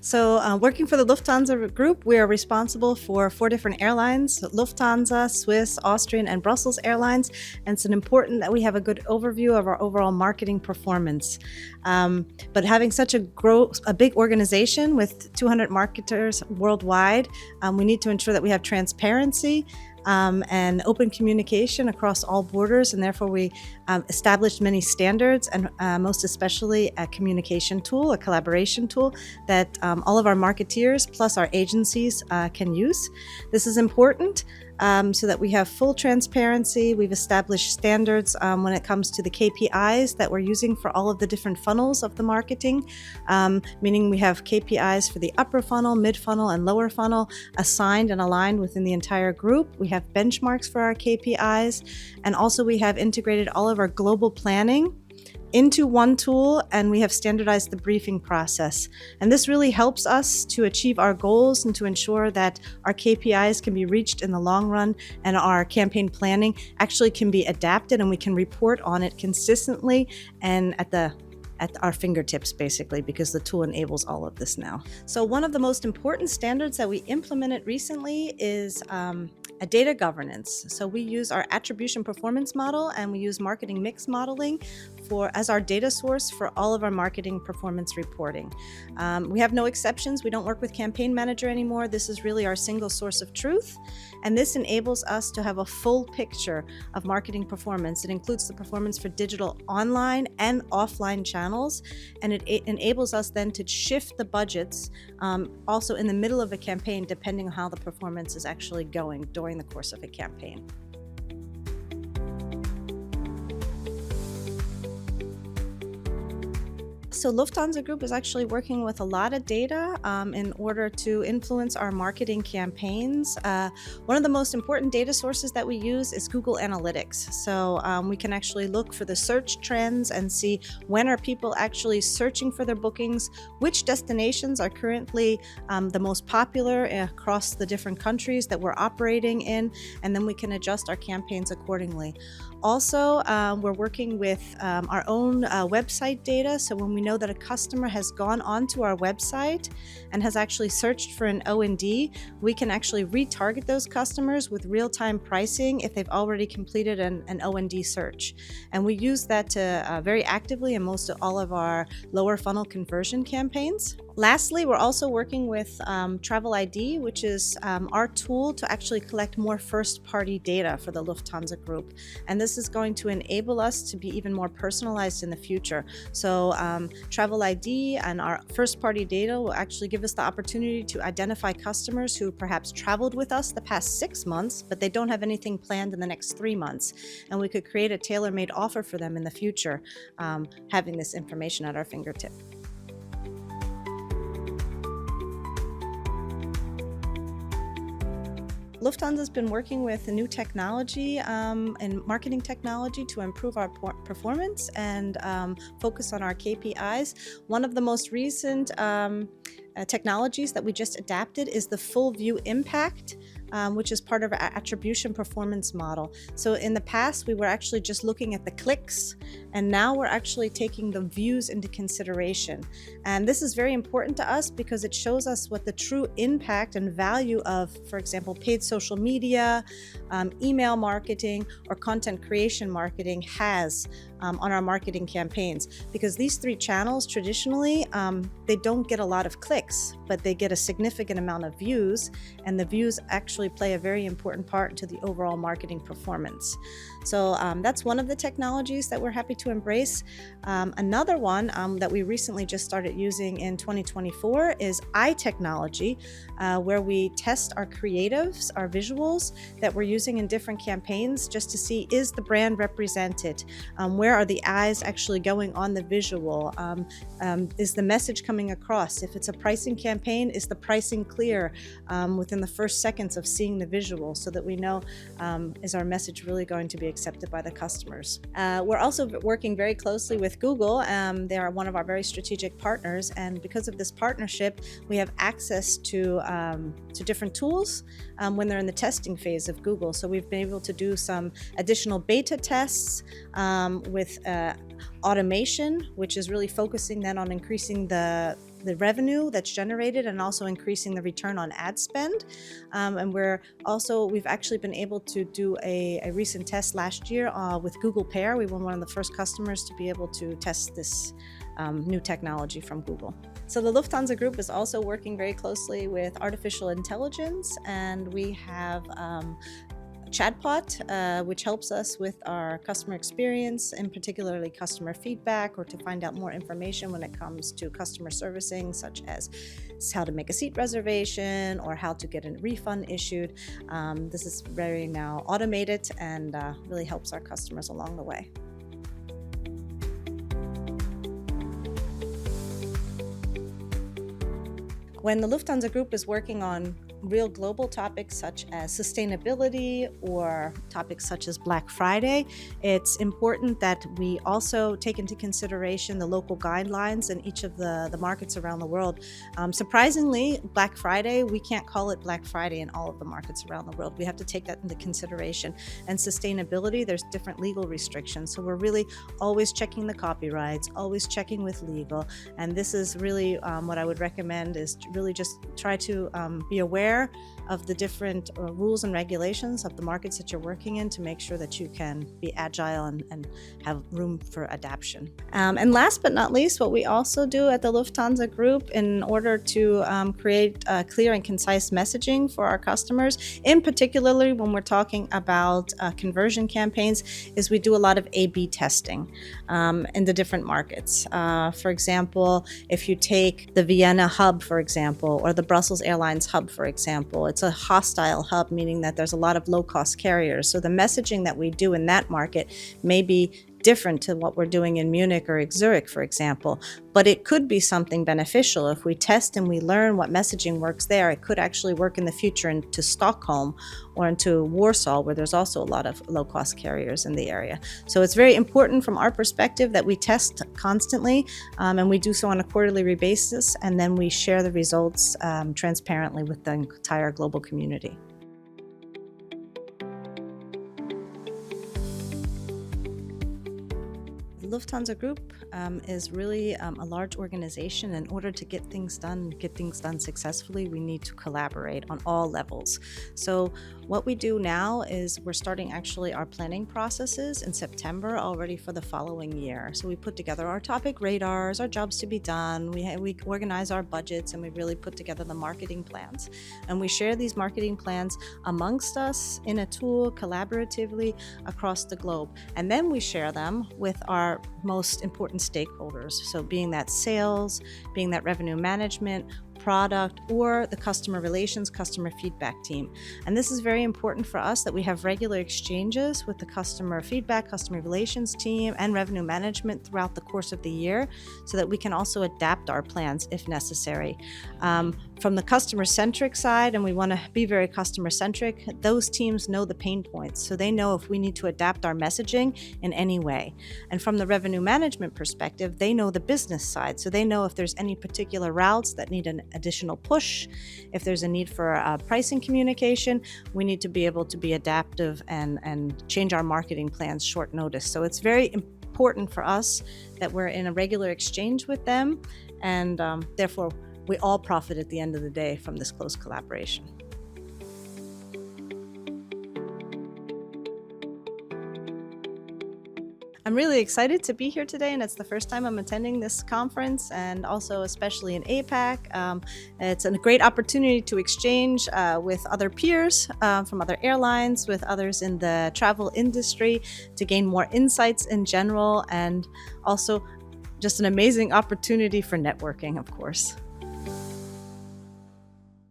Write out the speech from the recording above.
So working for the Lufthansa Group, we are responsible for 4 different airlines: Lufthansa, Swiss, Austrian, and Brussels Airlines. And it's important that we have a good overview of our overall marketing performance. But having such a big organization with 200 marketers worldwide, we need to ensure that we have transparency and open communication across all borders, and therefore we established many standards, and most especially a communication tool, a collaboration tool that all of our marketeers plus our agencies can use. This is important so that we have full transparency. We've established standards when it comes to the KPIs that we're using for all of the different funnels of the marketing, meaning we have KPIs for the upper funnel, mid funnel, and lower funnel assigned and aligned within the entire group. We have benchmarks for our KPIs, and also we have integrated all of our global planning into one tool, and we have standardized the briefing process. And this really helps us to achieve our goals and to ensure that our KPIs can be reached in the long run, and our campaign planning actually can be adapted, and we can report on it consistently and at our fingertips, basically, because the tool enables all of this now. So one of the most important standards that we implemented recently is a data governance. So we use our attribution performance model, and we use marketing mix modeling as our data source for all of our marketing performance reporting. We have no exceptions. We don't work with Campaign Manager anymore. This is really our single source of truth, and this enables us to have a full picture of marketing performance. It includes the performance for digital online and offline channels, and it enables us then to shift the budgets also in the middle of a campaign, depending on how the performance is actually going during the course of a campaign. So Lufthansa Group is actually working with a lot of data in order to influence our marketing campaigns. One of the most important data sources that we use is Google Analytics. So we can actually look for the search trends and see when are people actually searching for their bookings, which destinations are currently the most popular across the different countries that we're operating in, and then we can adjust our campaigns accordingly. Also, we're working with our own website data. So when we know that a customer has gone onto our website and has actually searched for an O&D, we can actually retarget those customers with real-time pricing if they've already completed an O&D search. And we use that to very actively in most of all of our lower funnel conversion campaigns. Lastly, we're also working with Travel ID, which is our tool to actually collect more first-party data for the Lufthansa Group. And this is going to enable us to be even more personalized in the future. So Travel ID and our first-party data will actually give us the opportunity to identify customers who perhaps traveled with us the past 6 months, but they don't have anything planned in the next 3 months. And we could create a tailor-made offer for them in the future, having this information at our fingertip. Lufthansa's been working with new technology and marketing technology to improve our performance and focus on our KPIs. One of the most recent technologies that we just adapted is the full view impact, which is part of our attribution performance model. So in the past, we were actually just looking at the clicks, and now we're actually taking the views into consideration. And this is very important to us because it shows us what the true impact and value of, for example, paid social media, email marketing, or content creation marketing has on our marketing campaigns. Because these 3 channels traditionally, they don't get a lot of clicks, but they get a significant amount of views, and the views actually play a very important part into the overall marketing performance. So that's one of the technologies that we're happy to embrace. Another one that we recently just started using in 2024 is iTechnology, where we test our creatives, our visuals that we're using in different campaigns just to see, is the brand represented? Where are the eyes actually going on the visual? Is the message coming across? If it's a pricing campaign, is the pricing clear within the first seconds of seeing the visual, so that we know, is our message really going to be accepted by the customers? We're also working very closely with Google. They are one of our very strategic partners, and because of this partnership, we have access to different tools when they're in the testing phase of Google. So we've been able to do some additional beta tests with automation, which is really focusing then on increasing the the revenue that's generated and also increasing the return on ad spend. And we've actually been able to do a recent test last year with Google Pair. We were one of the first customers to be able to test this new technology from Google. So the Lufthansa Group is also working very closely with artificial intelligence, and we have chatbot, which helps us with our customer experience, and particularly customer feedback, or to find out more information when it comes to customer servicing, such as how to make a seat reservation or how to get a refund issued. This is very now automated and really helps our customers along the way. When the Lufthansa Group is working on real global topics such as sustainability or topics such as Black Friday, it's important that we also take into consideration the local guidelines in each of the markets around the world. Surprisingly, Black Friday, we can't call it Black Friday in all of the markets around the world. We have to take that into consideration. And sustainability, there's different legal restrictions. So we're really always checking the copyrights, always checking with legal. And this is really what I would recommend, is to really just try to be aware of the different rules and regulations of the markets that you're working in, to make sure that you can be agile and have room for adaptation. And last but not least, what we also do at the Lufthansa Group in order to create clear and concise messaging for our customers, in particularly when we're talking about conversion campaigns, is we do a lot of A/B testing in the different markets. For example, if you take the Vienna hub, for example, or the Brussels Airlines hub, for example, it's a hostile hub, meaning that there's a lot of low-cost carriers. So the messaging that we do in that market may be different to what we're doing in Munich or Zurich, for example. But it could be something beneficial. If we test and we learn what messaging works there, it could actually work in the future into Stockholm or into Warsaw, where there's also a lot of low-cost carriers in the area. So it's very important from our perspective that we test constantly, and we do so on a quarterly basis, and then we share the results transparently with the entire global community. Lufthansa Group is really a large organization. In order to get things done successfully, we need to collaborate on all levels. So what we do now is we're starting actually our planning processes in September already for the following year. So we put together our topic radars, our jobs to be done, we organize our budgets, and we really put together the marketing plans. And we share these marketing plans amongst us in a tool collaboratively across the globe. And then we share them with our most important stakeholders. So being that sales, being that revenue management, product, or the customer relations, customer feedback team. And this is very important for us, that we have regular exchanges with the customer feedback, customer relations team, and revenue management throughout the course of the year, so that we can also adapt our plans if necessary. From the customer-centric side, and we want to be very customer-centric, those teams know the pain points, so they know if we need to adapt our messaging in any way. And from the revenue management perspective, they know the business side, so they know if there's any particular routes that need an additional push, if there's a need for pricing communication, we need to be able to be adaptive and change our marketing plans short notice. So it's very important for us that we're in a regular exchange with them, and therefore we all profit at the end of the day from this close collaboration. I'm really excited to be here today, and it's the first time I'm attending this conference, and also especially in APAC. It's a great opportunity to exchange with other peers from other airlines, with others in the travel industry, to gain more insights in general, and also just an amazing opportunity for networking, of course.